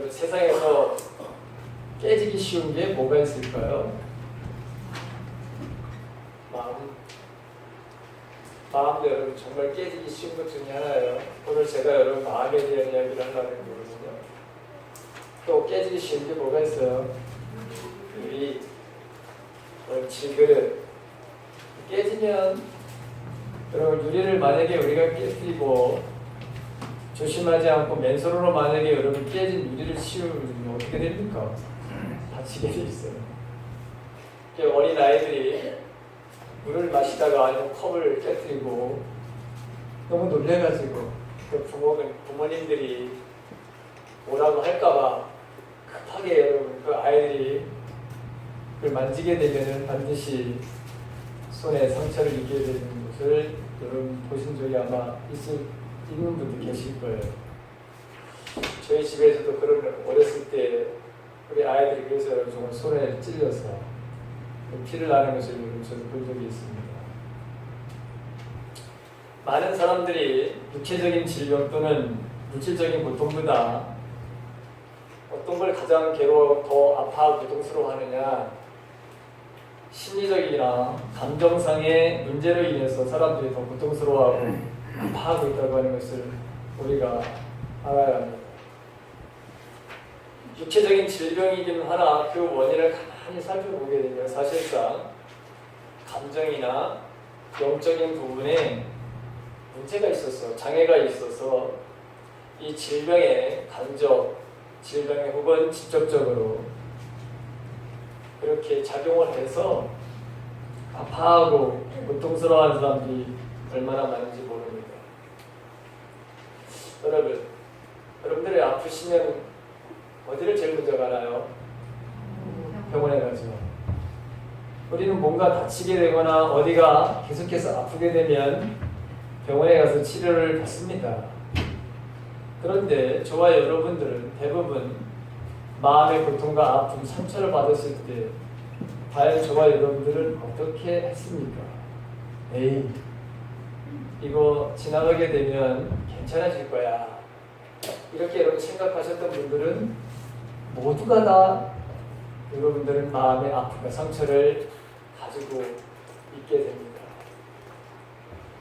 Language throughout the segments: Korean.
세상에서 깨지기 쉬운 게 뭐가 있을까요? 마음도 여러분 정말 깨지기 쉬운 것 중에 하나예요. 오늘 제가 여러분 마음에 대한 이야기를 하려는 거거든요. 또 깨지기 쉬운 게 뭐가 있어요? 우리 질그릇 깨지면 여러분 유리를 만약에 우리가 깨뜨리고 조심하지 않고 맨손으로 만약에 여러분 깨진 유리를 씌우면 어떻게 됩니까? 다치게 돼 있어요. 어린 아이들이 물을 마시다가 아니면 컵을 깨뜨리고 너무 놀래가지고 그 부모님들이 뭐라고 할까봐 급하게 여러분 그 아이들이 그걸 만지게 되면은 반드시 손에 상처를 입게 되는 것을 여러분 보신 적이 아마 있는 분도 계실 거예요. 저희 집에서도 그런 어렸을 때 우리 아이들이 그래서 정말 손에 찔려서 피를 나는 것을 저도 본 적이 있습니다. 많은 사람들이 육체적인 질병 또는 물질적인 고통보다 어떤 걸 가장 더 아파하고 고통스러워하느냐, 심리적이나 감정상의 문제로 인해서 사람들이 더 고통스러워하고 아파하고 있다고 하는 것을 우리가 알아야 합니다. 육체적인 질병이긴 하나 그 원인을 가만히 살펴보게 되면 사실상 감정이나 영적인 부분에 문제가 있어서 장애가 있어서 이 질병에 질병에 혹은 직접적으로 그렇게 작용을 해서 아파하고 고통스러워하는 사람들이 얼마나 많은지 모릅니다. 여러분들이 아프시면 어디를 제일 먼저 가나요? 병원에 가죠. 우리는 뭔가 다치게 되거나 어디가 계속해서 아프게 되면 병원에 가서 치료를 받습니다. 그런데 저와 여러분들은 대부분 마음의 고통과 아픔, 상처를 받았을 때 과연 저와 여러분들은 어떻게 했습니까? 에이, 이거 지나가게 되면 괜찮아질 거야. 이렇게 여러분 생각하셨던 분들은 모두가 다 여러분들은 마음의 아픔과 상처를 가지고 있게 됩니다.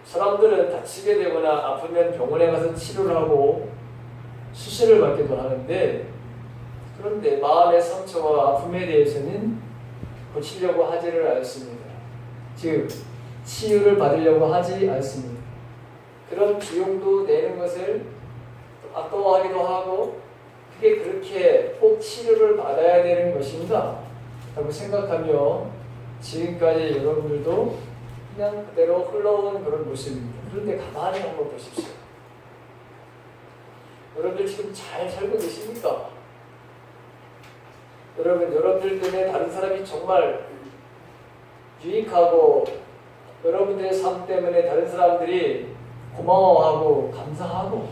사람들은 다치게 되거나 아프면 병원에 가서 치료를 하고 수술을 받기도 하는데, 그런데 마음의 상처와 아픔에 대해서는 고치려고 하지를 않습니다. 즉, 치유를 받으려고 하지 않습니다. 그런 비용도 내는 것을 아까워하기도 하고, 그게 그렇게 꼭 치료를 받아야 되는 것인가? 라고 생각하며 지금까지 여러분들도 그냥 그대로 흘러온 그런 모습입니다. 그런데 가만히 한번 보십시오. 여러분들 지금 잘 살고 계십니까? 여러분들 때문에 다른 사람이 정말 유익하고 여러분들의 삶 때문에 다른 사람들이 고마워하고 감사하고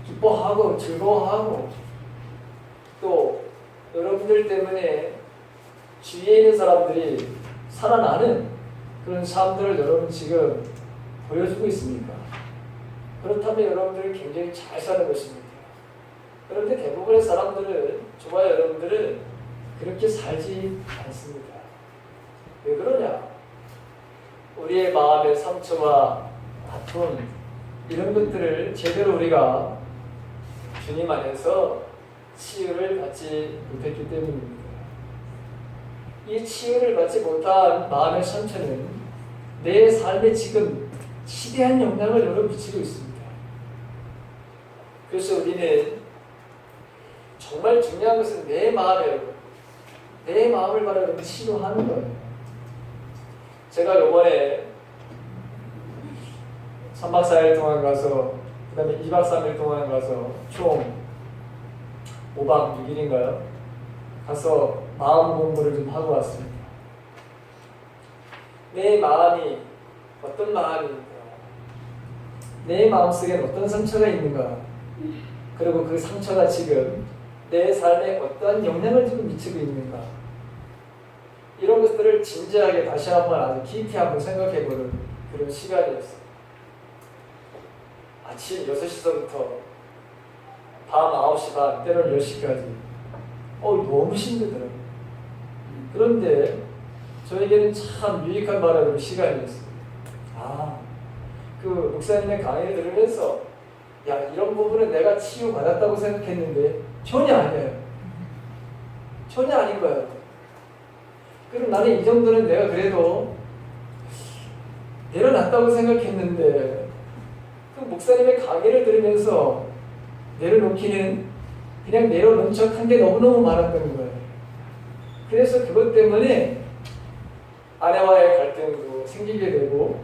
기뻐하고 즐거워하고 또 여러분들 때문에 주위에 있는 사람들이 살아나는 그런 삶들을 여러분 지금 보여주고 있습니까? 그렇다면 여러분들은 굉장히 잘 사는 것입니다. 그런데 대부분의 사람들은, 저와 여러분들은 그렇게 살지 않습니다. 왜 그러냐? 우리의 마음의 상처와 아픔, 이런 것들을 제대로 우리가 주님 안에서 치유를 받지 못했기 때문입니다. 이 치유를 받지 못한 마음의 상처는 내 삶에 지금 지대한 영향을 여러 미치고 있습니다. 그래서 우리는 정말 중요한 것은 내 마음을 바로 치유하는 거예요. 제가 요번에 3박 4일 동안 가서, 그 다음에 2박 3일 동안 가서 총 5박 6일인가요? 가서 마음 공부를 좀 하고 왔습니다. 내 마음이 어떤 마음인가? 내 마음속에 어떤 상처가 있는가? 그리고 그 상처가 지금 내 삶에 어떤 영향을 지금 미치고 있는가? 이런 것들을 진지하게 다시 한번 아주 깊이 한번 생각해보는 그런 시간이었어요. 아침 6시서부터 밤 9시 반, 때로는 10시까지. 너무 힘들더라고요. 그런데 저에게는 참 유익한 말하는 시간이었어요. 그 목사님의 강의를 들으면서 이런 부분은 내가 치유받았다고 생각했는데 전혀 아니에요. 전혀 아닌 거예요. 그럼 나는 이 정도는 내가 그래도 내려놨다고 생각했는데 그 목사님의 강의를 들으면서 내려놓기는 그냥 내려놓은 척 한 게 너무너무 많았던 거예요. 그래서 그것 때문에 아내와의 갈등도 생기게 되고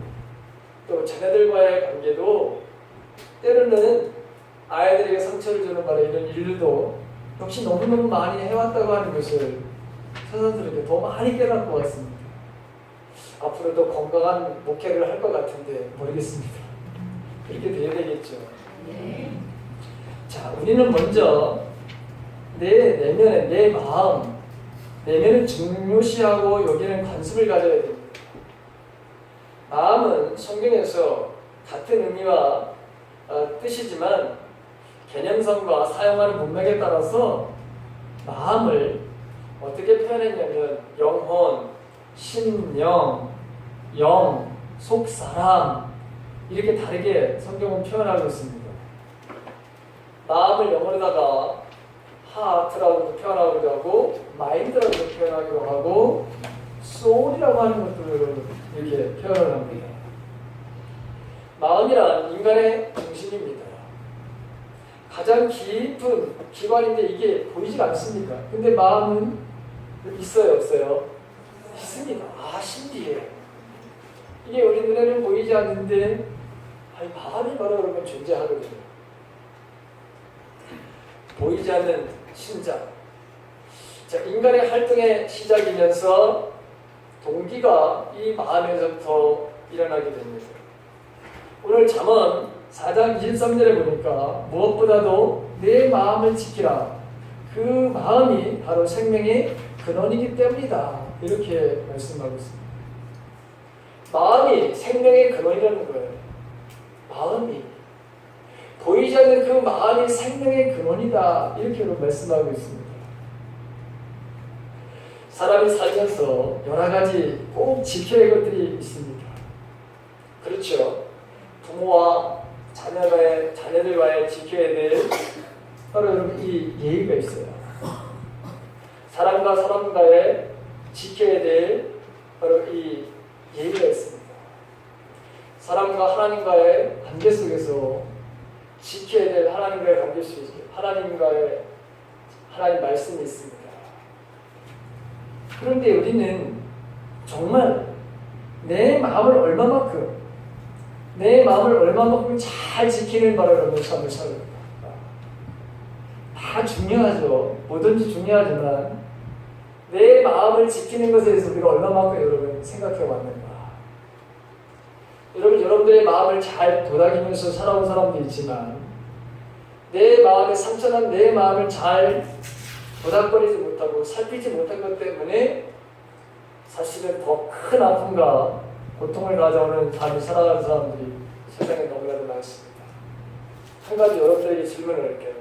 또 자녀들과의 관계도 때로는 아이들에게 상처를 주는 바로 이런 일들도 역시 너무너무 많이 해왔다고 하는 것을 선생님들에게 더 많이 깨닫고 왔습니다. 앞으로도 건강한 목회를 할 것 같은데 모르겠습니다. 그렇게 돼야 되겠죠. 네. 자, 우리는 먼저 내 내면의 내 마음, 내면을 중요시하고 여기는 관습을 가져야 됩니다. 마음은 성경에서 같은 의미와 뜻이지만 개념성과 사용하는 문맥에 따라서 마음을 어떻게 표현했냐면 영혼, 심령, 영, 속, 사람 이렇게 다르게 성경은 표현하고 있습니다. 마음을 영어로다가 하트라고도 표현하기도 하고 마인드라고도 표현하기도 하고 소울이라고 하는 것들을 이렇게 표현을 합니다. 마음이란 인간의 중심입니다. 가장 깊은 기관인데 이게 보이지 않습니까? 근데 마음은 있어요, 없어요? 있습니다. 신기해. 이게 우리 눈에는 보이지 않는데 마음이 바로 그러면 존재하거든요. 보이지 않는 심장. 자, 인간의 활동의 시작이면서 동기가 이 마음에서부터 일어나게 됩니다. 오늘 잠언 4장 23절에 보니까 무엇보다도 내 마음을 지키라. 그 마음이 바로 생명의 근원이기 때문이다. 이렇게 말씀하고 있습니다. 마음이 생명의 근원이라는 거예요. 마음이. 보이지 않는 그 마음이 생명의 근원이다. 이렇게 말씀하고 있습니다. 사람이 살면서 여러 가지 꼭 지켜야 할 것들이 있습니다. 그렇죠. 부모와 자녀들과의 지켜야 될 바로 여러분 이 예의가 있어요. 사람과 사람과의 지켜야 될 바로 이 예의가 있습니다. 사람과 하나님과의 관계 속에서 지켜야 될 하나님과의 관계 속에서 하나님 말씀이 있습니다. 그런데 우리는 정말 내 마음을 얼마만큼 잘 지키는 바라는 삶을 살아야 합니다. 다 중요하죠. 뭐든지 중요하지만 내 마음을 지키는 것에 대해서 우리가 얼마만큼 여러분 생각해 왔는가. 여러분들의 마음을 잘 도닥이면서 살아온 사람도 있지만 내 마음에 상처난 내 마음을 잘 도닥거리지 못하고 살피지 못한 것 때문에 사실은 더 큰 아픔과 고통을 가져오는 삶을 살아가는 사람들이 세상에 너무나도 많습니다. 한 가지 여러분들에게 질문을 할게요.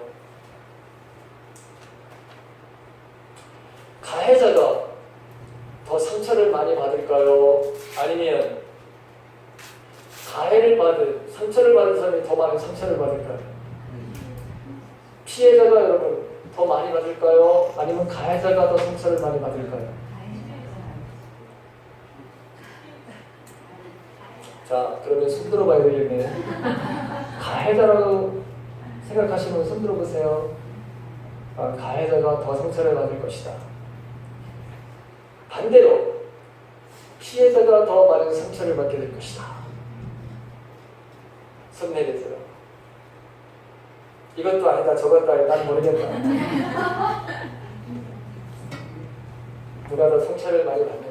가해자가 더 상처를 많이 받을까요? 아니면 상처를 받은 사람이 더 많은 상처를 받을까요? 피해자가 여러분 더 많이 받을까요? 아니면 가해자가 더 상처를 많이 받을까요? 자, 그러면 손 들어봐야 되겠네. 가해자라고 생각하시면 손 들어보세요. 가해자가 더 상처를 받을 것이다. 반대로 피해자가 더 많은 상처를 받게 될 것이다. 손 내리세요. 이것도 아니다, 저것도 아니다, 난 모르겠다. 누가 더 상처를 많이 받느냐?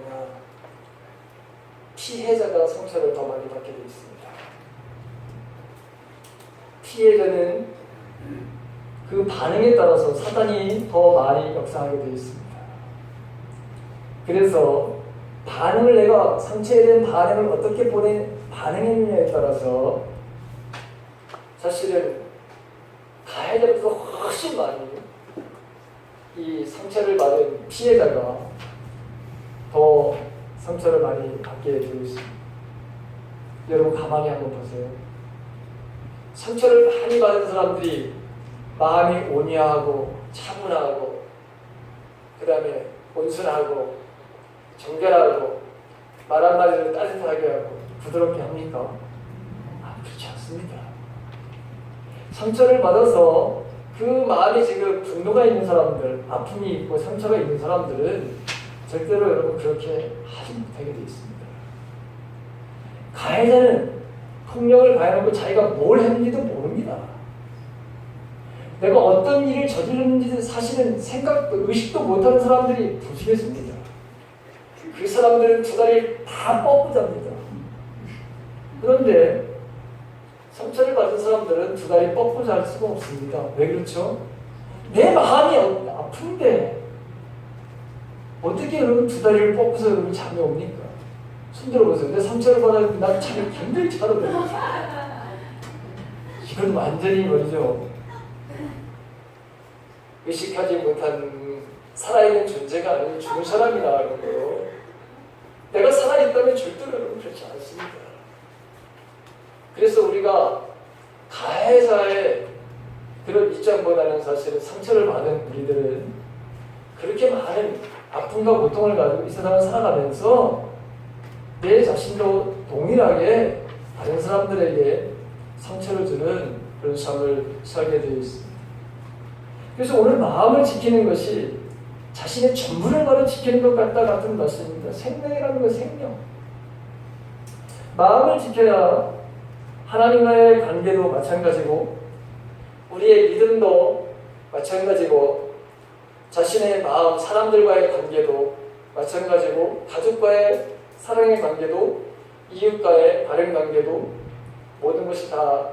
피해자가 상처를 더 많이 받게 되어 있습니다. 피해자는 그 반응에 따라서 사단이 더 많이 역사하게 되어 있습니다. 그래서 내가 상처에 대한 반응을 어떻게 반응했느냐에 따라서 사실은 가해자보다 훨씬 많이 이 상처를 받은 피해자가 더 상처를 많이 받게 되고 있습니다. 여러분 가만히 한번 보세요. 상처를 많이 받은 사람들이 마음이 온유하고 차분하고 그 다음에 온순하고 정결하고 말 한마디로 따뜻하게 하고 부드럽게 합니까? 그렇지 않습니다. 상처를 받아서 그 마음이 지금 분노가 있는 사람들, 아픔이 있고 상처가 있는 사람들은 절대로 여러분 그렇게 하지 못하게 되어 있습니다. 가해자는 폭력을 가해놓고 자기가 뭘 했는지도 모릅니다. 내가 어떤 일을 저질렀는지 사실은 생각도 의식도 못하는 사람들이 부지겠습니다. 그 사람들은 두 다리를 다 뻗고 잡니다. 그런데 상처를 받은 사람들은 두 다리 뻗고 잘 수가 없습니다. 왜 그렇죠? 내 마음이 아픈데 어떻게 여러분 두 다리를 뻗고서 여러분 잠이 옵니까? 손 들어보세요. 내 상처를 받았는데 난 잠이 굉장히 잘 오거든요. 이건 완전히 말이죠. 의식하지 못한 살아있는 존재가 아닌 죽은 사람이라는 거예요. 내가 살아있다면 절대로 여러분 그렇지 않습니다. 그래서 우리가 가해자의 그런 입장보다는 사실은 상처를 받은 우리들은 그렇게 많은 아픔과 고통을 가지고 이 세상을 살아가면서 내 자신도 동일하게 다른 사람들에게 상처를 주는 그런 삶을 살게 되어 있습니다. 그래서 오늘 마음을 지키는 것이 자신의 전부를 바로 지키는 것 같은 말씀입니다. 생명이라는 건 생명. 마음을 지켜야 하나님과의 관계도 마찬가지고 우리의 믿음도 마찬가지고 자신의 마음, 사람들과의 관계도 마찬가지고 가족과의 사랑의 관계도 이웃과의 바른 관계도 모든 것이 다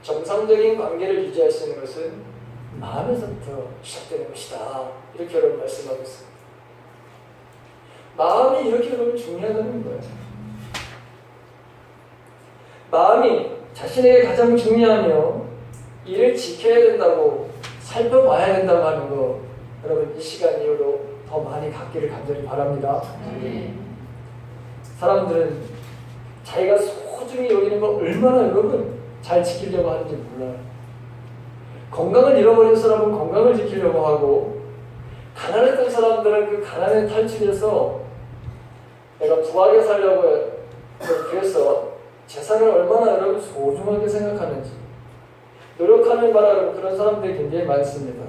정상적인 관계를 유지할 수 있는 것은 마음에서부터 시작되는 것이다. 이렇게 여러분 말씀하고 있습니다. 마음이 이렇게 여러분 중요하다는 거예요. 마음이 자신에게 가장 중요하며 이를 지켜야 된다고 살펴봐야 된다고 하는 거 여러분 이 시간 이후로 더 많이 갖기를 간절히 바랍니다. 사람들은 자기가 소중히 여기는 거 얼마나 여러분 잘 지키려고 하는지 몰라요. 건강을 잃어버린 사람은 건강을 지키려고 하고 가난했던 사람들은 그 가난에 탈출해서 내가 부하게 살려고 그래서 재산을 얼마나 여러분 소중하게 생각하는지 노력하는 바라는 그런 사람들이 굉장히 많습니다.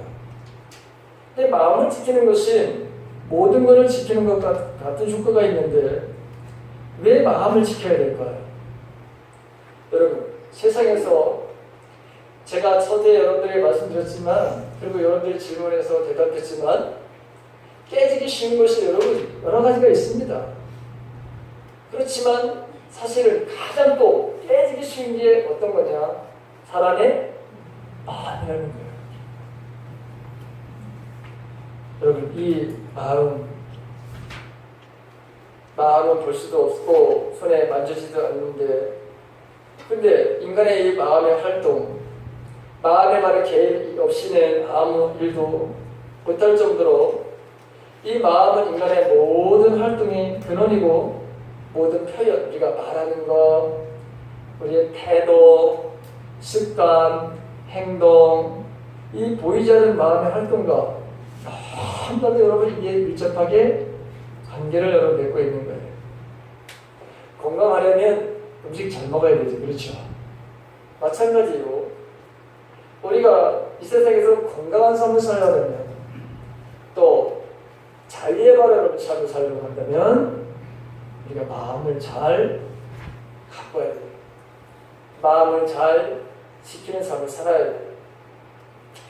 근데 마음을 지키는 것이 모든 것을 지키는 것 같은 효과가 있는데 왜 마음을 지켜야 될까요? 여러분 세상에서 제가 서두에 여러분들에게 말씀드렸지만 그리고 여러분들이 질문해서 대답했지만 깨지기 쉬운 것이 여러분 여러 가지가 있습니다. 그렇지만 사실은 가장 또 깨지기 쉬운 게 어떤 거냐? 사람의 마음이라는 거예요. 여러분 이 마음은 볼 수도 없고 손에 만지지도 않는데 근데 인간의 이 마음의 활동 마음의 말에 개입 없이는 아무 일도 못할 정도로 이 마음은 인간의 모든 활동의 근원이고 모든 표현, 우리가 말하는 것, 우리의 태도, 습관, 행동, 이 보이지 않는 마음의 활동과 너무나도 여러분 이게 밀접하게 관계를 여러분 맺고 있는 거예요. 건강하려면 음식 잘 먹어야 되죠. 그렇죠? 마찬가지로 우리가 이 세상에서 건강한 삶을 살려면 또 자유의 바라는 삶을 살려고 한다면 우리가 마음을 잘 가꿔야 돼요. 마음을 잘 지키는 삶을 살아야 돼요.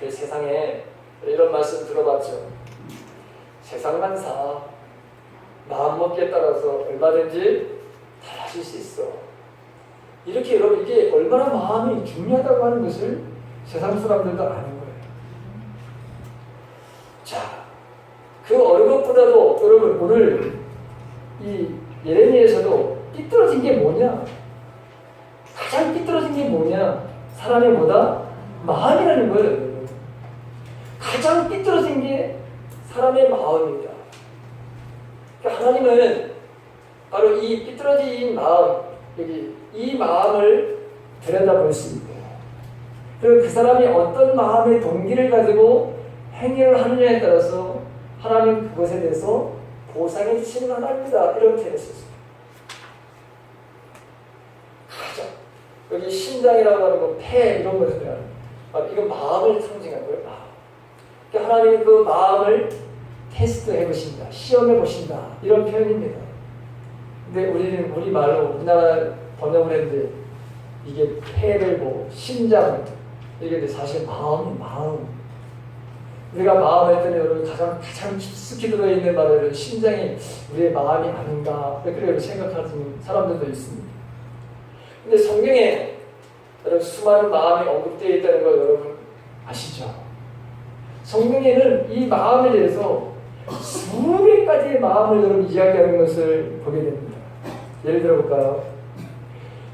그 세상에 이런 말씀 들어봤죠. 세상만사 마음먹기에 따라서 얼마든지 달라질 수 있어. 이렇게 여러분 이게 얼마나 마음이 중요하다고 하는 것을 세상 사람들도 아는 거예요. 자, 그 어느 것보다도 여러분 오늘 이 예레미야에서도 삐뚤어진 게 뭐냐? 가장 삐뚤어진 게 뭐냐? 사람의 뭐다? 마음이라는 거예요. 가장 삐뚤어진 게 사람의 마음입니다. 그러니까 하나님은 바로 이 삐뚤어진 마음, 여기 이 마음을 들여다볼 수 있고, 그리고 그 사람이 어떤 마음의 동기를 가지고 행위를 하느냐에 따라서 하나님 그것에 대해서 보상해 주시는 하나님이다, 이렇게 했었습니다. 가장 여기 심장이라고 하는 거, 폐 이런 것들, 이건 마음을 상징하는 거예요. 마음. 그러니까 하나님이 그 마음을 테스트해 보신다, 시험해 보신다, 이런 표현입니다. 근데 우리는 우리 말로 우리나라 번역을 했는데 이게 폐를 뭐 심장 이게 사실 마음. 우리가 마음 했더니 여러분 가장 깊숙이 들어있는 말은 심장이 우리의 마음이 아닌가, 그렇게 생각하는 사람들도 있습니다. 근데 성경에 여러분 수많은 마음이 언급되어 있다는 거 여러분 아시죠? 성경에는 이 마음에 대해서 수백 가지의 마음을 여러분 이야기하는 것을 보게 됩니다. 예를 들어 볼까요?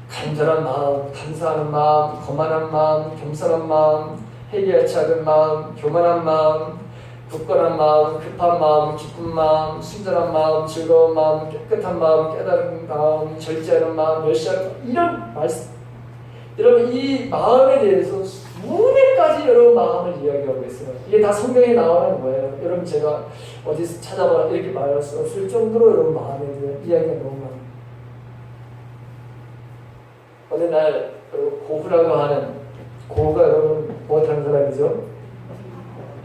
간절한 마음, 감사하는 마음, 거만한 마음, 겸손한 마음, 회개하지 않은 마음, 교만한 마음, 굳건한 마음, 급한 마음, 기쁜 마음, 순전한 마음, 즐거운 마음, 깨끗한 마음, 깨달은 마음, 절제하는 마음, 멸시하는 마음, 이런 말씀. 여러분 이 마음에 대해서 수백 가지 여러 마음을 이야기하고 있어요. 이게 다 성경에 나오는 거예요. 여러분 제가 어디서 찾아봐라 이렇게 말할 수 없을 정도로 여러분 마음에 대한 이야기가 너무 많아요. 어느 날 고후라고 하는, 고후가 여러분 무엇하는 사람이죠?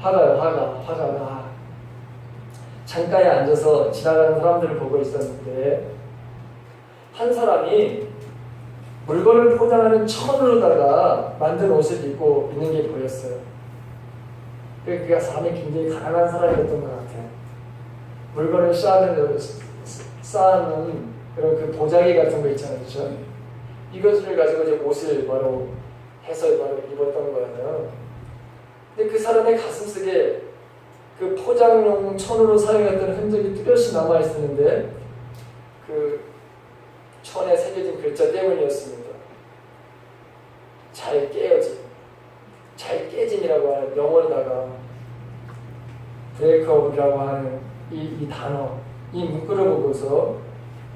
화가가 창가에 앉아서 지나가는 사람들을 보고 있었는데 한 사람이 물건을 포장하는 천으로다가 만든 옷을 입고 있는 게 보였어요. 그가 사람이 굉장히 가난한 사람이었던 것 같아요. 물건을 쌓는 그런 그 도자기 같은 거 있잖아요, 그렇죠? 이것을 가지고 이제 옷을 바로 해서 바로 입었던 거예요. 근데 그 사람의 가슴속에 그 포장용 천으로 사용했던 흔적이 뚜렷이 남아 있었는데 그 천에 새겨진 글자 때문이었습니다. 잘 깨짐이라고 하는 영어로다가 브레이크업이라고 하는 이 단어, 이 문구를 보고서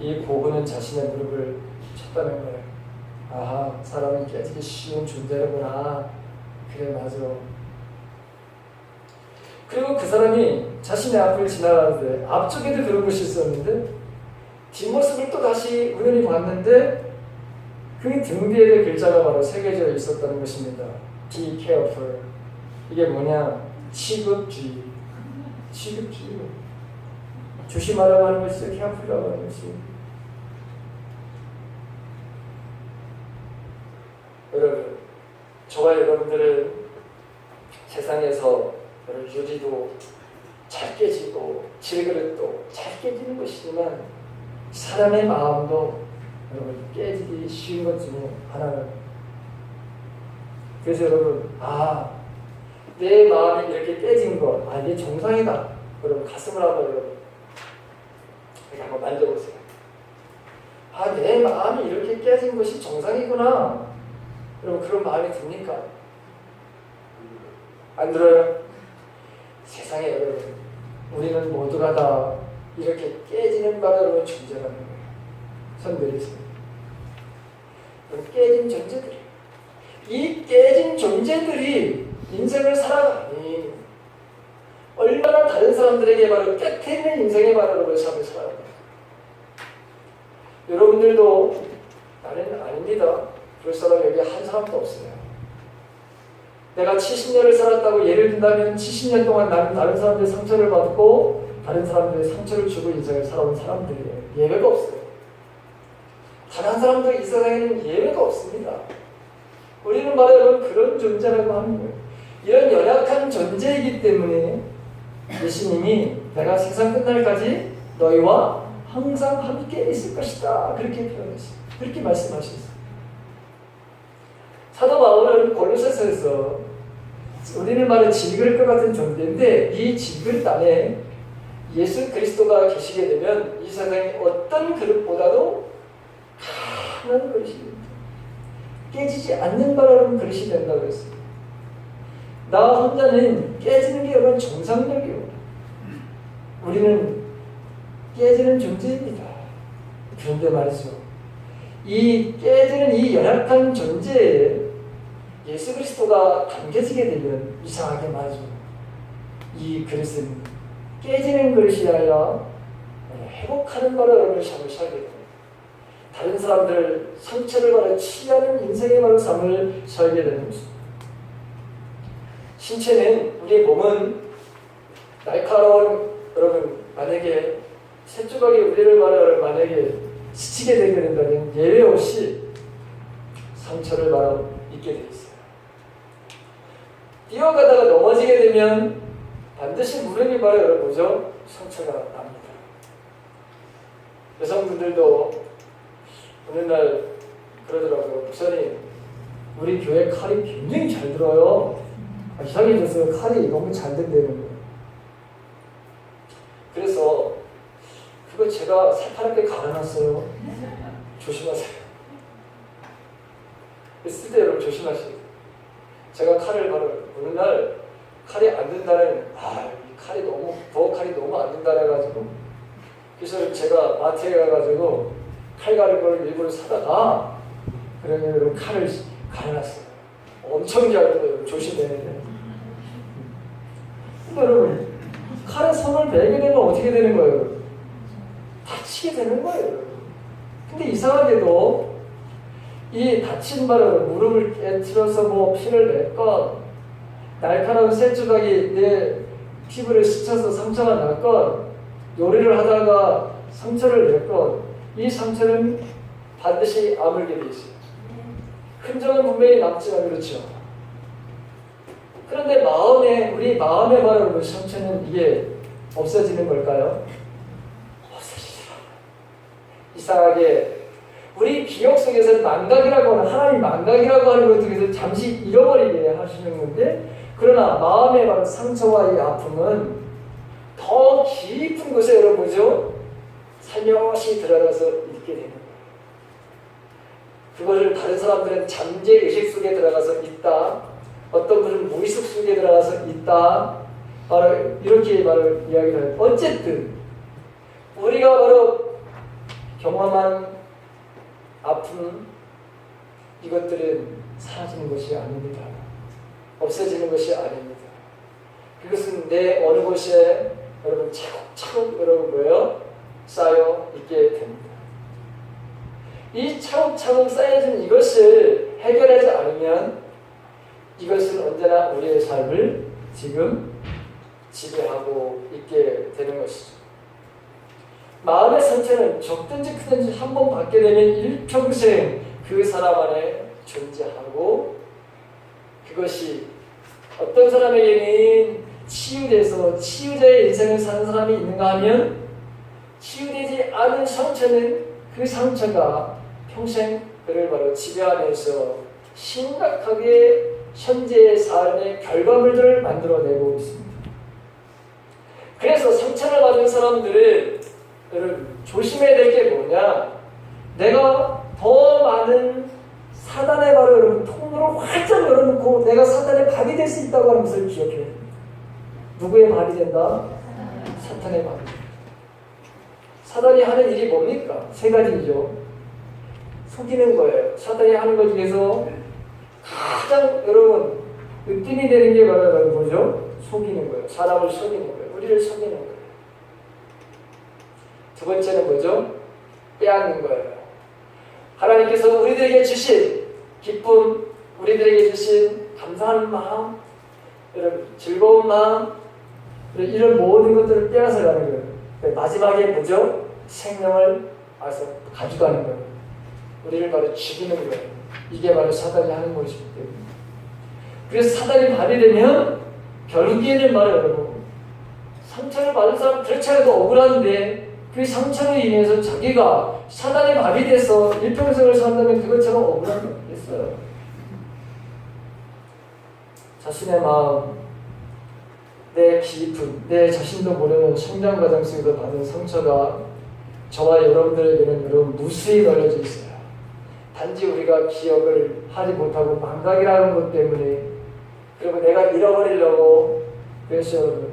이 고흐는 자신의 무릎을 쳤다는 거예요. 아하, 사람은 깨지기 쉬운 존재구나. 그래, 맞아. 그리고 그 사람이 자신의 앞을 지나가는데 앞쪽에도 그런 것이 있었는데 뒷모습을 또 다시 우연히 봤는데 그 등 뒤에 글자가 바로 새겨져 있었다는 것입니다. Be careful. 이게 뭐냐? 취급주의. 조심하라고 하는 것이죠. careful이라고 하는 것이. 여러분, 저와 여러분들은 세상에서 유리도 잘 깨지고 질그릇도 잘 깨지는 것이지만 사람의 마음도 여러분 깨지기 쉬운 것 중에 하나는, 그래서 여러분 내 마음이 이렇게 깨진 것, 이게 정상이다. 여러분 가슴을 한번 여러분 이렇게 한번 만져보세요. 내 마음이 이렇게 깨진 것이 정상이구나. 여러분 그런 마음이 듭니까? 안 들어요? 세상에 여러분 우리는 모두가 다 이렇게 깨지는 바로 여러분 존재라는 거예요. 손 내리세요. 깨진 존재들, 이 깨진 존재들이 인생을 살아가니 얼마나 다른 사람들에게 바로 끝에 있는 인생의 바로 여러분 삶을 살아갑니다. 여러분들도 나는 아닙니다. 그럴 사람 여기 한 사람도 없어요. 내가 70년을 살았다고 예를 든다면 70년 동안 나는 다른 사람들의 상처를 받고 다른 사람들의 상처를 주고 인생을 살아온 사람들이에요. 예외가 없어요. 단 한 사람도 이 세상에는 예외가 없습니다. 우리는 바로 여러분 그런 존재라고 하는 거예요. 이런 연약한 존재이기 때문에 예수님이 내가 세상 끝날까지 너희와 항상 함께 있을 것이다. 그렇게 표현했어요. 그렇게 말씀하셨어요. 사도 바울은 골로새서에서 우리는 말은 질그릇과 같은 존재인데 이 질그릇 안에 예수 그리스도가 계시게 되면 이 세상의 어떤 그릇보다도 강한 그릇이 됩니다. 깨지지 않는 바라는 그릇이 된다고 했습니다. 나 혼자는 깨지는 게 여러분 정상적이요. 우리는 깨지는 존재입니다. 그런데 말이죠. 이 깨지는 이 연약한 존재에 예수 그리스도가 담겨지게 되면 이상하게 말이죠. 이 그릇은 깨지는 그릇이 아니라 회복하는 거로 여러분을 삶을 살게 됩니다. 다른 사람들 상처를 받아 치유하는 인생의 바로 삶을 살게 되는 것입니다. 신체는 우리의 몸은 날카로운 여러분 만약에 셋조각이 우리를 만약에 스치게 되게 된다면 예외 없이 상처를 바로 입게 되어 있어요. 뛰어가다가 넘어지게 되면 반드시 무릎이 바로 여러분 뭐죠? 상처가 납니다. 여성분들도 어느 날 그러더라고요. 목사님, 우리 교회 칼이 굉장히 잘 들어요. 이상해졌어요. 칼이 너무 잘 된다는 거예요. 그래서 그거 제가 새파랗게 갈아놨어요. 조심하세요. 쓸 때 여러분 조심하세요. 제가 칼을 바로 어느 날 칼이 안 된다는 이 칼이 너무 칼이 너무 안 된다 해가지고 그래서 제가 마트에 가가지고 칼 가는 걸 일부러 사다가 그러면 칼을 갈아놨어요. 엄청 잘 들어요. 조심해야 돼요. 여러분 칼에 손을 베게 되면 어떻게 되는 거예요? 다치게 되는 거예요. 근데 이상하게도 이 다친 발을 무릎을 깨트려서 뭐 피를 냈건 날카로운 쇠조각이 내 피부를 스쳐서 상처가 났건 요리를 하다가 상처를 냈건 이 상처는 반드시 아물게 돼 있어요. 흔적은 분명히 남지만 그렇죠. 그런데 우리 마음에 바로 그 상처는 이게 없어지는 걸까요? 없어지죠. 이상하게 우리 기억 속에서는 망각이라고 하는 하나님 망각이라고 하는 것에 대해서 잠시 잃어버리게 하시는 건데 그러나 마음의 바로 상처와 이 아픔은 더 깊은 곳에 여러분 뭐죠? 살며시 들어가서 있게 되는 거예요. 그것을 다른 사람들은 잠재의식 속에 들어가서 있다. 어떤 분은 무의식 속에 들어가서 있다. 바로 이렇게 바로 이야기를 해요. 어쨌든 우리가 바로 경험한 아픔 이것들은 사라지는 것이 아닙니다. 없어지는 것이 아닙니다. 그것은 내 어느 곳에 여러분 차곡차곡 여러분 뭐예요? 쌓여 있게 됩니다. 이 차곡차곡 쌓여진 이것을 해결하지 않으면 이것은 언제나 우리의 삶을 지금 지배하고 있게 되는 것이죠. 마음의 상처는 적든지 크든지 한 번 받게 되면 일평생 그 사람 안에 존재하고 그것이 어떤 사람에게는 치유돼서 치유자의 인생을 사는 사람이 있는가 하면 치유되지 않은 상처는 그 상처가 평생 그를 바로 지배하면서 심각하게 현재의 삶의 결과물들을 만들어내고 있습니다. 그래서 상처를 받은 사람들은 여러분 조심해야 될 게 뭐냐? 내가 더 많은 사단의 바로 여러분 통로를 활짝 열어놓고 내가 사단의 밥이 될 수 있다고 하는 것을 기억해야 됩니다. 누구의 밥이 된다? 사탄의 밥이 된다. 사단이 하는 일이 뭡니까? 세 가지죠. 속이는 거예요. 사단이 하는 것 중에서 가장 여러분 으뜸이 되는 게 바로 뭐죠? 속이는 거예요. 사람을 속이는 거예요. 우리를 속이는 거예요. 두 번째는 뭐죠? 빼앗는 거예요. 하나님께서 우리들에게 주신 기쁨, 우리들에게 주신 감사하는 마음, 이런 즐거운 마음, 이런 모든 것들을 빼앗아 가는 거예요. 마지막에 뭐죠? 생명을 가져가는 거예요. 우리를 바로 죽이는 거예요. 이게 바로 사단이 하는 것이기 때문에. 그래서 사단이 발이 되면 결국에는 말이에요, 여러분. 상처를 받은 사람 그렇지 않아도 억울한데 그 상처로 인해서 자기가 사단의 밥이 돼서 일평생을 산다면 그것처럼 억울한 게 없겠어요. 자신의 마음, 내 깊은, 내 자신도 모르는 성장 과정 속에서 받은 상처가 저와 여러분들에게는 여러분 무수히 널려져 있어요. 단지 우리가 기억을 하지 못하고 망각이라는 것 때문에 그리고 내가 잃어버리려고 그래서 여러분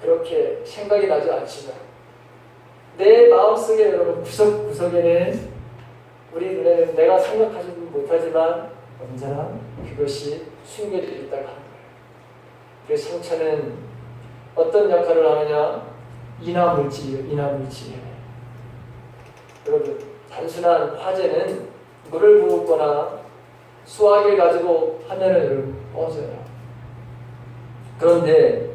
그렇게 생각이 나지 않지만 내 마음속에 여러분 구석구석에는 우리 눈에는 내가 생각하지 못하지만 언제나 그것이 숨겨져 있다고 하는 거예요. 그 상처는 어떤 역할을 하느냐? 인화물질이에요. 인화물질. 여러분 단순한 화재는 물을 부었거나 수화기를 가지고 하면은 여러분 꺼져요. 그런데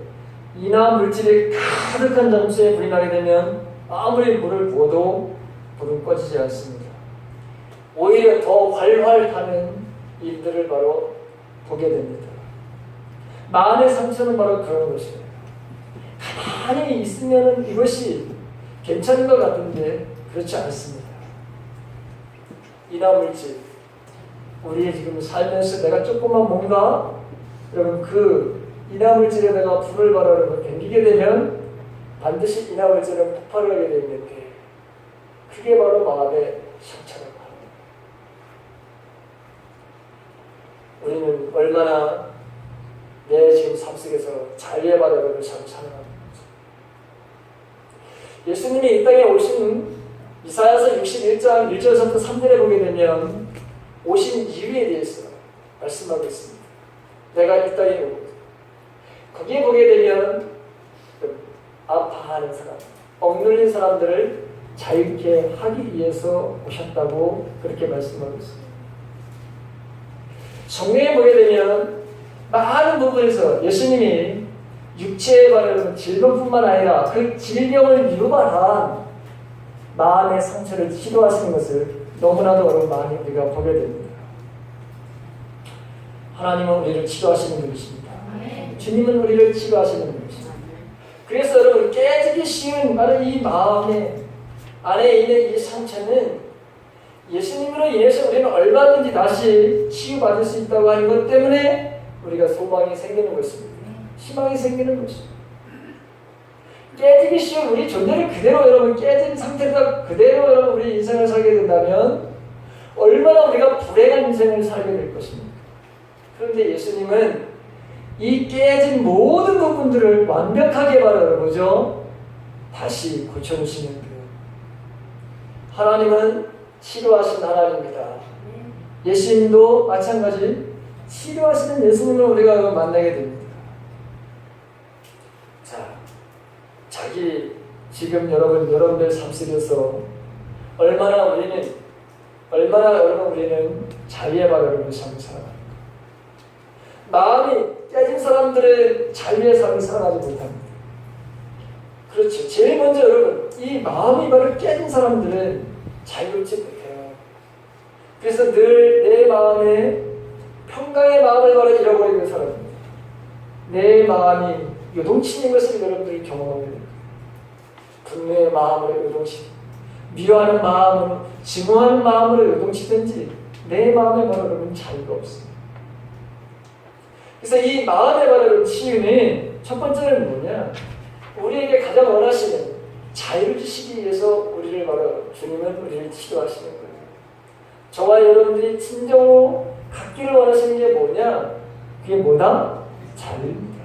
인화물질이 가득한 장소에 불이 나게 되면 아무리 물을 부어도 불은 꺼지지 않습니다. 오히려 더 활활 타는 일들을 바로 보게 됩니다. 마음의 상처는 바로 그런 것이에요. 가만히 있으면 이것이 괜찮은 것 같은데 그렇지 않습니다. 인화물질, 우리 지금 살면서 내가 조금만 뭔가 여러분 그 인화물질에 내가 불을 발하려고 당기게 되면 반드시 인화물질은 폭발을 하게 되는데 그게 바로 마음의 상처라고 합니다. 우리는 얼마나 내 지금 삶 속에서 자유의 바다를 참 살아가는 거죠. 예수님이 이 땅에 오신 이사야서 61장 1절부터 3절에 보게 되면 오신 이유에 대해서 말씀하고 있습니다. 내가 이 땅에 오고 거기에 보게 되면 아파하는 사람, 억눌린 사람들을 자유케 하기 위해서 오셨다고 그렇게 말씀하고 있습니다. 성경에 보게 되면 많은 부분에서 예수님이 육체에 관한 질병뿐만 아니라 그 질병을 유발한 마음의 상처를 치료하시는 것을 너무나도 많이 우리가 보게 됩니다. 하나님은 우리를 치료하시는 분이십니다. 주님은 우리를 치료하시는 분이십니다. 그래서 여러분 깨지기 쉬운 바로 이 마음의 안에 있는 이 상처는 예수님으로 인해서 우리는 얼마든지 다시 치유받을 수 있다고 하는 것 때문에 우리가 소망이 생기는 것입니다. 희망이 생기는 것입니다. 깨지기 쉬운 우리 존재를 그대로 여러분 깨진 상태에서 그대로 여러분 우리 인생을 살게 된다면 얼마나 우리가 불행한 인생을 살게 될 것입니까? 그런데 예수님은 이 깨진 모든 부분들을 완벽하게 바로 뭐죠? 다시 고쳐주시는 분. 하나님은 치료하신 하나님입니다. 예수님도 마찬가지 치료하시는 예수님을 우리가 만나게 됩니다. 자, 자기 지금 여러분들 삶 속에서 얼마나 여러분 우리는 자유의 바다를 삶을 살아갑니까? 마음이 깨진 사람들은 자유의 삶을 살아가지 못합니다. 그렇죠. 제일 먼저 여러분 이 마음이 바로 깨진 사람들은 자유롭지 못해요. 그래서 늘 내 마음에 평강의 마음을 바로 잃어버리는 사람입니다. 내 마음이 요동치는 것을 여러분들이 경험하게 됩니다. 분노의 마음으로 요동치고 미워하는 마음으로 증오하는 마음으로 요동치든지 내 마음에 바로 여러분 자유가 없습니다. 그래서 이 마음의 바로 치유는 첫 번째는 뭐냐? 우리에게 가장 원하시는 자유를 주시기 위해서 우리를 바로 주님은 우리를 치료하시는 거예요. 저와 여러분들이 진정으로 갖기를 원하시는 게 뭐냐? 그게 뭐다? 자유입니다.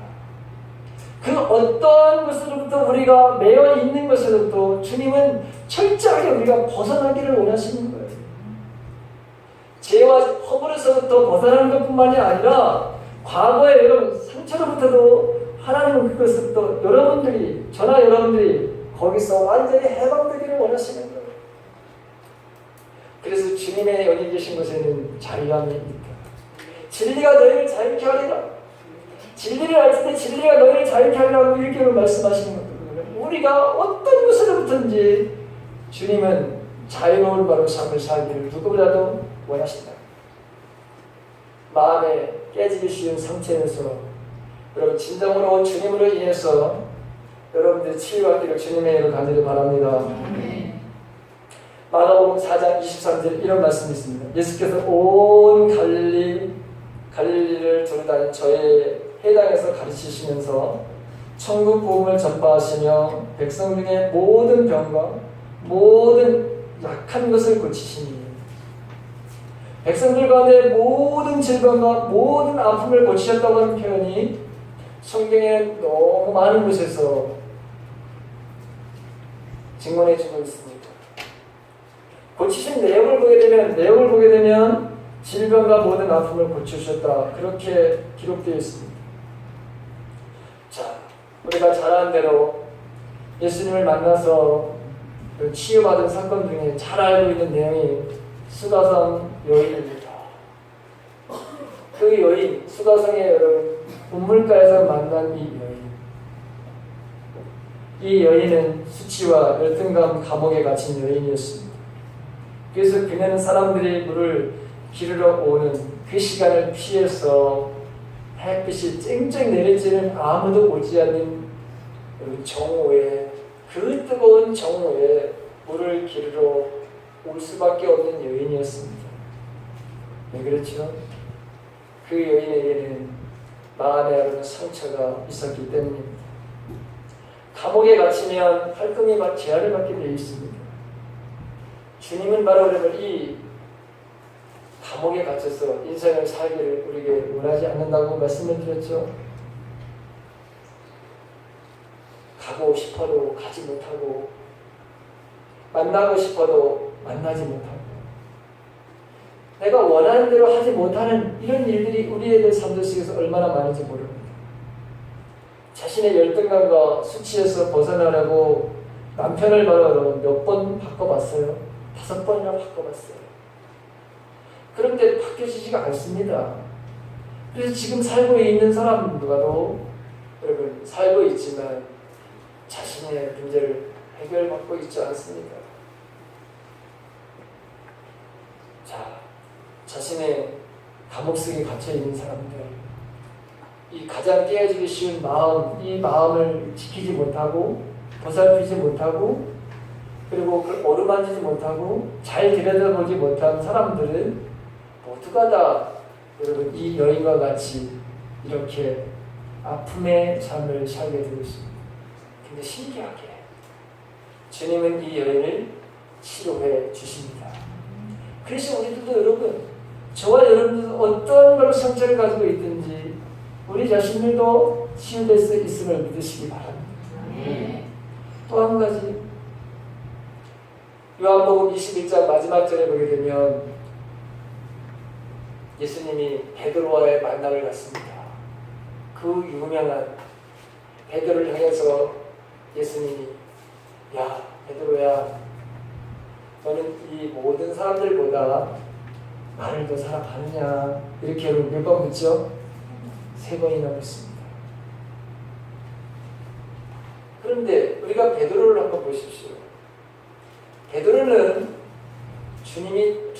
그 어떠한 것으로부터 우리가 매여 있는 것으로부터 주님은 철저하게 우리가 벗어나기를 원하시는 거예요. 죄와 허물에서부터 벗어나는 것뿐만이 아니라 과거의 여러분 상처로부터도 하나님은 그것부터 여러분들이 저나 여러분들이 거기서 완전히 해방되기를 원하시는 거예요. 그래서 주님의 여기 계신 곳에는 자유함이 있다. 진리가 너희를 자유케 하리라. 진리를 알 때 진리가 너희를 자유케 하리라고 이렇게 말씀하시는 거거든요. 우리가 어떤 것으로부터인지 주님은 자유로운 바로 삶을 살기를 누구보다도 원하신다. 마음에 깨지기 쉬운 상태에서 여러분 진정으로 주님으로 인해서 여러분들이 치유받기를 주님의 이름으로 간절히 바랍니다. 마가복음 4장 23절 이런 말씀이 있습니다. 예수께서 온 갈릴리를 두루다니 저의 회당에서 가르치시면서 천국 복음을 전파하시며 백성 중에 모든 병과 모든 약한 것을 고치시니 백성들 가운데 모든 질병과 모든 아픔을 고치셨다고 하는 표현이 성경에 너무 많은 곳에서 증언해 주고 있습니다. 고치신 내용을 보게 되면 질병과 모든 아픔을 고치셨다. 그렇게 기록되어 있습니다. 자, 우리가 잘 아는 대로 예수님을 만나서 그 치유받은 사건 중에 잘 알고 있는 내용이 수가성 여인입니다. 그 여인, 수가성의 여러분, 우물가에서 만난 이 여인. 이 여인은 수치와 열등감 감옥에 갇힌 여인이었습니다. 그래서 그녀는 사람들이 물을 기르러 오는 그 시간을 피해서 햇빛이 쨍쨍 내리쬐는 아무도 오지 않는 정오에, 그 뜨거운 정오에 물을 기르러 올 수밖에 없는 여인이었습니다. 왜 그렇죠? 그 여인에게는 마음에 아르는 상처가 있었기 때문입니다. 감옥에 갇히면 활금이 제한을 받게 되어 있습니다. 주님은 바로 그러면 이 감옥에 갇혀서 인생을 살기를 우리에게 원하지 않는다고 말씀을 드렸죠. 가고 싶어도 가지 못하고 만나고 싶어도 만나지 못하고 내가 원하는 대로 하지 못하는 이런 일들이 우리의 삶들 속에서 얼마나 많은지 모릅니다. 자신의 열등감과 수치에서 벗어나려고 남편을 바로 몇 번 바꿔봤어요. 5번이나 바꿔봤어요. 그런데 바뀌어지지가 않습니다. 그래서 지금 살고 있는 사람들과도 여러분 살고 있지만 자신의 문제를 해결받고 있지 않습니다. 자, 자신의 감옥 속에 갇혀있는 사람들, 이 가장 깨어지기 쉬운 마음, 이 마음을 지키지 못하고 보살피지 못하고 그리고 그걸 어루만지지 못하고 잘 들여다보지 못한 사람들은 모두가 다 여러분 이 여인과 같이 이렇게 아픔의 삶을 살게 되고 있습니다. 근데 신기하게 주님은 이 여인을 치료해 주십니다. 그래서 우리들도 여러분, 저와 여러분들도 어떤 걸로 상처를 가지고 있든지 우리 자신들도 치유될 수 있음을 믿으시기 바랍니다. 또 한 가지, 요한복음 21장 마지막 절에 보게 되면 예수님이 베드로와의 만남을 갖습니다. 그 유명한 베드로를 향해서 예수님이 야 베드로야, 너는 이 모든 사람들보다 나를 더 사랑하느냐, 이렇게 몇 번 묻죠? 3번이나 묻습니다. 그런데 우리가 베드로를 한번 보십시오. 베드로는 주님이